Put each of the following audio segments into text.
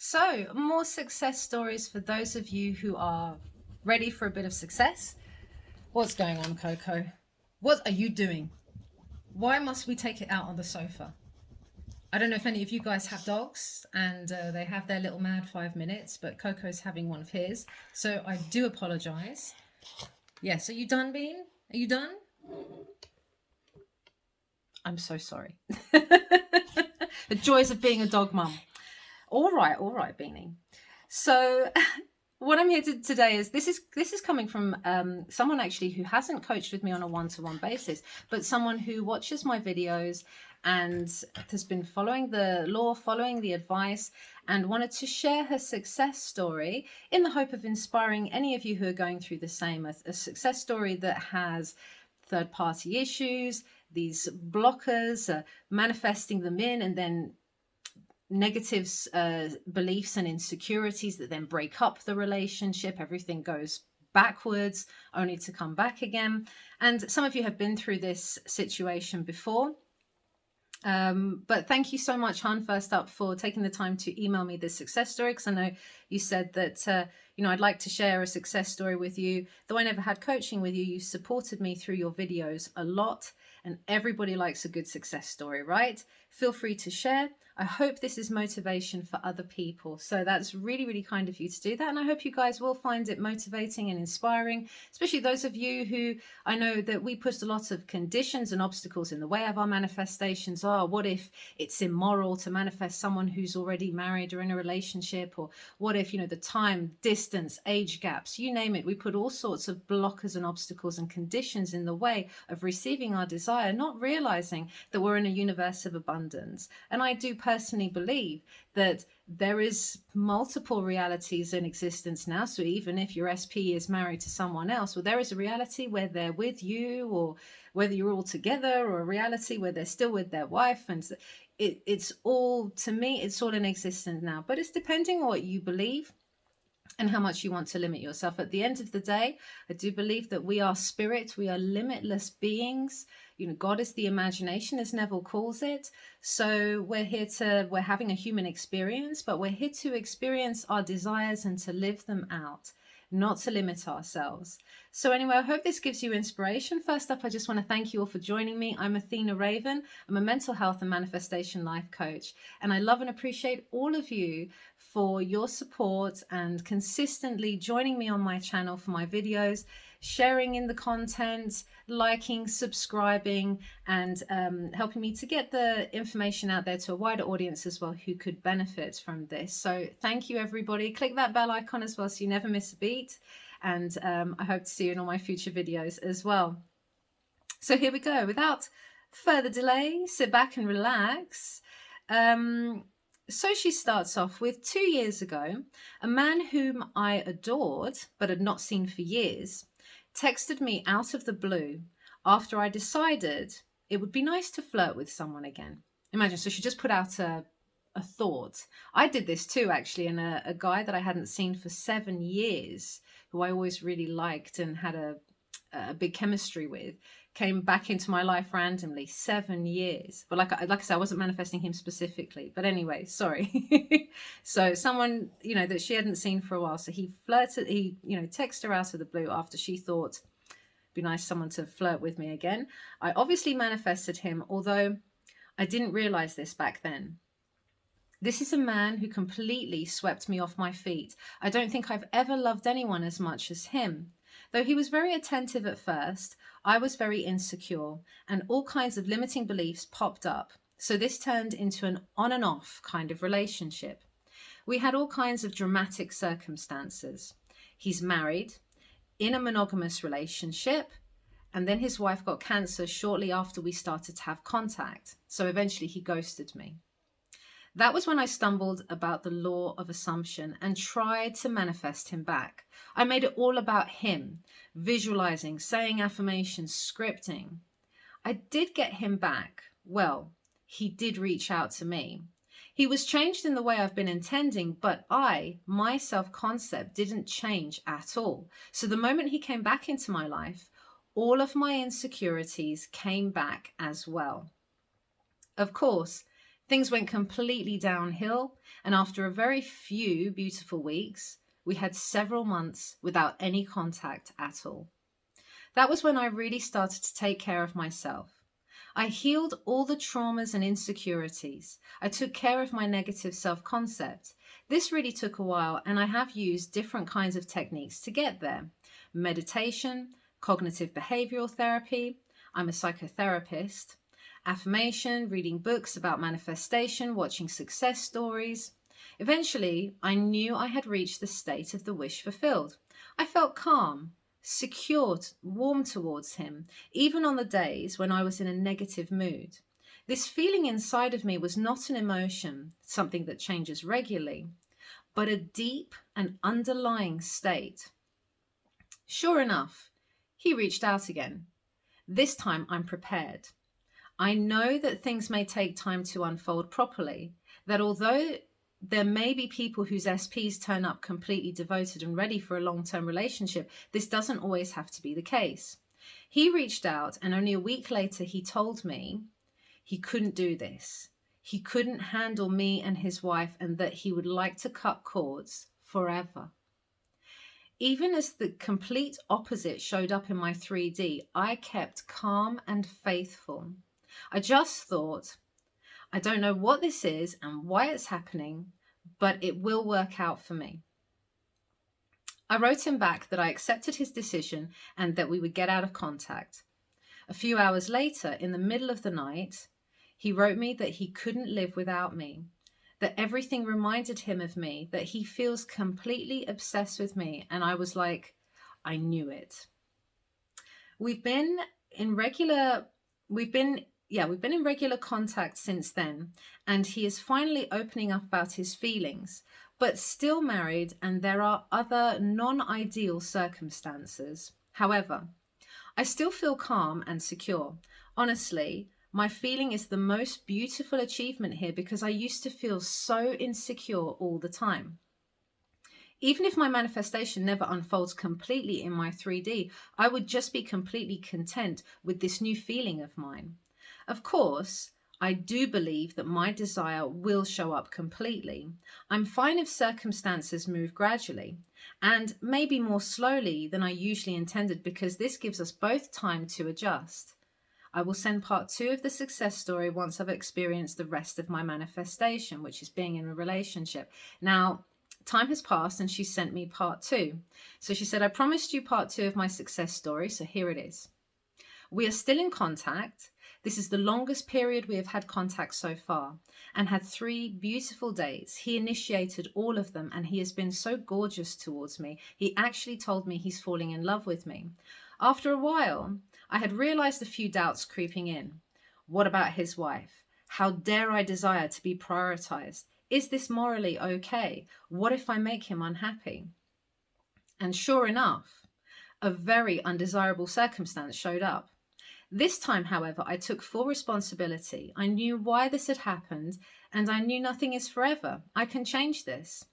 So, more success stories for those of you who are ready for a bit of success. What's going on, Coco? What are you doing? Why must we take it out on the sofa? I don't know if any of you guys have dogs and they have their little mad 5 minutes, but Coco's having one of his. So I do apologize. Yes, are you done, Bean? Are you done? I'm so sorry. The joys of being a dog mum. All right, Beanie. So what I'm here to today is this is coming from someone actually who hasn't coached with me on a one-to-one basis, but someone who watches my videos and has been following the law, following the advice, and wanted to share her success story in the hope of inspiring any of you who are going through the same. A success story that has third-party issues, these blockers, manifesting them in, and then negatives, beliefs and insecurities that then break up the relationship. Everything goes backwards only to come back again. And some of you have been through this situation before. But thank you so much, Han, first up, for taking the time to email me this success story, because I know you said that, I'd like to share a success story with you. Though I never had coaching with you, you supported me through your videos a lot, and everybody likes a good success story, right? Feel free to share. I hope this is motivation for other people. So that's really, really kind of you to do that. And I hope you guys will find it motivating and inspiring, especially those of you who I know that we put a lot of conditions and obstacles in the way of our manifestations. Oh, what if it's immoral to manifest someone who's already married or in a relationship? Or what if, the time, distance, age gaps, you name it. We put all sorts of blockers and obstacles and conditions in the way of receiving our desire, not realizing that we're in a universe of abundance. And I do personally believe that there is multiple realities in existence now. So even if your SP is married to someone else, well, there is a reality where they're with you, or whether you're all together, or a reality where they're still with their wife. And it's all, to me, it's all in existence now. But it's depending on what you believe and how much you want to limit yourself. At the end of the day, I do believe that we are spirit, we are limitless beings. God is the imagination, as Neville calls it. So we're having a human experience, but we're here to experience our desires and to live them out, not to limit ourselves. So anyway, I hope this gives you inspiration. First up, I just want to thank you all for joining me. I'm Athena Raven. I'm a mental health and manifestation life coach, and I love and appreciate all of you for your support and consistently joining me on my channel for my videos, sharing in the content, liking, subscribing, and helping me to get the information out there to a wider audience as well who could benefit from this. So thank you, everybody. Click that bell icon as well so you never miss a beat. And I hope to see you in all my future videos as well. So here we go. Without further delay, sit back and relax. So she starts off with 2 years ago, a man whom I adored but had not seen for years texted me out of the blue after I decided it would be nice to flirt with someone again. Imagine, so she just put out a thought. I did this too, actually, and a guy that I hadn't seen for 7 years, who I always really liked and had a big chemistry with, came back into my life randomly. 7 years. But like I said, I wasn't manifesting him specifically. But anyway, sorry. So someone, that she hadn't seen for a while. So he texted her out of the blue after she thought it'd be nice someone to flirt with me again. I obviously manifested him, although I didn't realize this back then. This is a man who completely swept me off my feet. I don't think I've ever loved anyone as much as him. Though he was very attentive at first, I was very insecure, and all kinds of limiting beliefs popped up. So this turned into an on and off kind of relationship. We had all kinds of dramatic circumstances. He's married, in a monogamous relationship, and then his wife got cancer shortly after we started to have contact. So eventually he ghosted me. That was when I stumbled about the law of assumption and tried to manifest him back. I made it all about him, visualizing, saying affirmations, scripting. I did get him back. Well, he did reach out to me. He was changed in the way I've been intending, but my self-concept didn't change at all. So the moment he came back into my life, all of my insecurities came back as well. Of course, Things went completely downhill, and after a very few beautiful weeks, we had several months without any contact at all. That was when I really started to take care of myself. I healed all the traumas and insecurities. I took care of my negative self-concept. This really took a while, and I have used different kinds of techniques to get there. Meditation, cognitive behavioral therapy. I'm a psychotherapist. Affirmation, reading books about manifestation, watching success stories. Eventually, I knew I had reached the state of the wish fulfilled. I felt calm, secured, warm towards him, even on the days when I was in a negative mood. This feeling inside of me was not an emotion, something that changes regularly, but a deep and underlying state. Sure enough, he reached out again. This time I'm prepared. I know that things may take time to unfold properly, that although there may be people whose SPs turn up completely devoted and ready for a long-term relationship, this doesn't always have to be the case. He reached out, and only a week later he told me he couldn't do this. He couldn't handle me and his wife, and that he would like to cut cords forever. Even as the complete opposite showed up in my 3D, I kept calm and faithful. I just thought, I don't know what this is and why it's happening, but it will work out for me. I wrote him back that I accepted his decision and that we would get out of contact. A few hours later, in the middle of the night, he wrote me that he couldn't live without me, that everything reminded him of me, that he feels completely obsessed with me. And I was like, I knew it. We've been in regular contact since then, and he is finally opening up about his feelings, but still married, and there are other non-ideal circumstances. However, I still feel calm and secure. Honestly, my feeling is the most beautiful achievement here, because I used to feel so insecure all the time. Even if my manifestation never unfolds completely in my 3D, I would just be completely content with this new feeling of mine. Of course, I do believe that my desire will show up completely. I'm fine if circumstances move gradually, and maybe more slowly than I usually intended, because this gives us both time to adjust. I will send part 2 of the success story once I've experienced the rest of my manifestation, which is being in a relationship. Now, time has passed and she sent me part 2. So she said, I promised you part 2 of my success story, so here it is. We are still in contact. This is the longest period we have had contact so far, and had 3 beautiful dates. He initiated all of them, and he has been so gorgeous towards me. He actually told me he's falling in love with me. After a while, I had realized a few doubts creeping in. What about his wife? How dare I desire to be prioritized? Is this morally okay? What if I make him unhappy? And sure enough, a very undesirable circumstance showed up. This time, however, I took full responsibility. I knew why this had happened, and I knew nothing is forever. I can change this.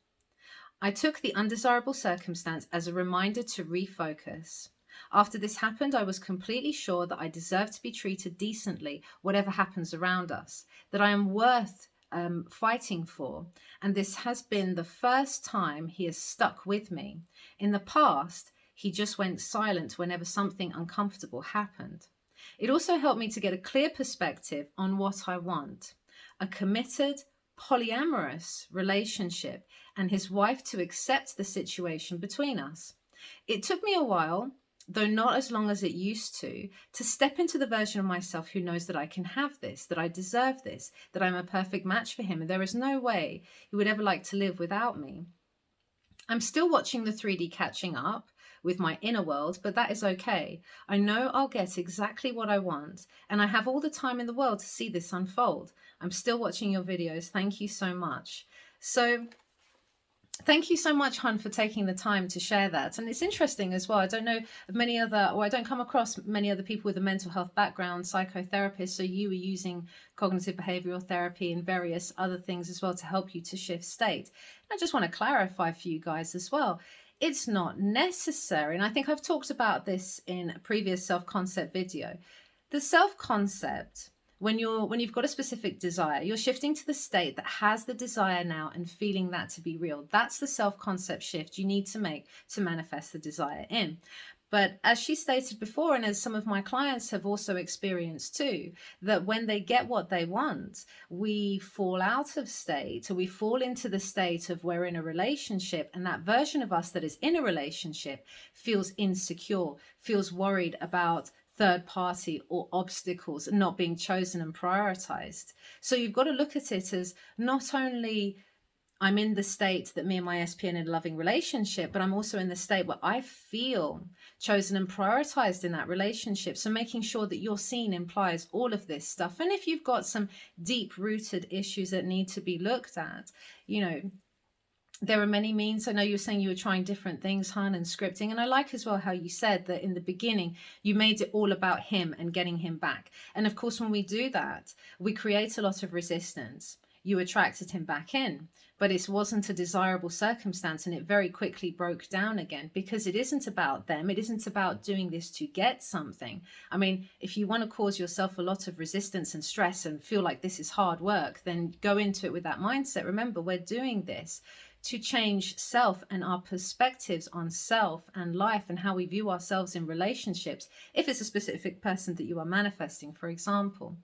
I took the undesirable circumstance as a reminder to refocus. After this happened, I was completely sure that I deserve to be treated decently, whatever happens around us, that I am worth fighting for. And this has been the first time he has stuck with me. In the past, he just went silent whenever something uncomfortable happened. It also helped me to get a clear perspective on what I want. A committed, polyamorous relationship, and his wife to accept the situation between us. It took me a while, though not as long as it used to step into the version of myself who knows that I can have this, that I deserve this, that I'm a perfect match for him, and there is no way he would ever like to live without me. I'm still watching the 3D catching up with my inner world, but that is okay. I know I'll get exactly what I want, and I have all the time in the world to see this unfold. I'm still watching your videos. Thank you so much. So thank you so much, Hun, for taking the time to share that. And it's interesting as well. I don't know of many other, or I don't come across many other people with a mental health background, psychotherapists. So you were using cognitive behavioral therapy and various other things as well to help you to shift state. I just want to clarify for you guys as well. It's not necessary. And I think I've talked about this in a previous self-concept video. The self-concept when you've got a specific desire, you're shifting to the state that has the desire now and feeling that to be real. That's the self-concept shift you need to make to manifest the desire in. But as she stated before, and as some of my clients have also experienced too, that when they get what they want, we fall out of state, or we fall into the state of we're in a relationship, and that version of us that is in a relationship feels insecure, feels worried about third party or obstacles not being chosen and prioritized. So you've got to look at it as not only I'm in the state that me and my SP are in a loving relationship, but I'm also in the state where I feel chosen and prioritized in that relationship. So making sure that you're seen implies all of this stuff. And if you've got some deep rooted issues that need to be looked at, you know, there are many means. I know you were saying you were trying different things, Han, and scripting. And I like as well how you said that in the beginning, you made it all about him and getting him back. And of course, when we do that, we create a lot of resistance. You attracted him back in, but it wasn't a desirable circumstance, and it very quickly broke down again, because it isn't about them. It isn't about doing this to get something. I mean, if you want to cause yourself a lot of resistance and stress and feel like this is hard work, then go into it with that mindset. Remember, we're doing this to change self and our perspectives on self and life and how we view ourselves in relationships, if it's a specific person that you are manifesting, for example.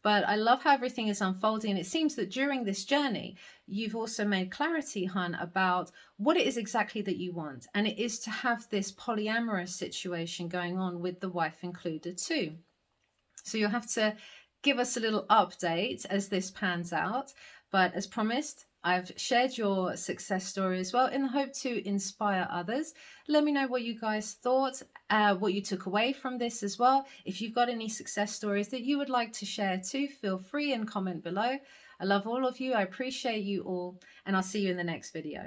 But I love how everything is unfolding. And it seems that during this journey, you've also made clarity, Han, about what it is exactly that you want. And it is to have this polyamorous situation going on with the wife included too. So you'll have to give us a little update as this pans out. But as promised, I've shared your success story as well in the hope to inspire others. Let me know what you guys thought, what you took away from this as well. If you've got any success stories that you would like to share too, feel free and comment below. I love all of you. I appreciate you all, and I'll see you in the next video.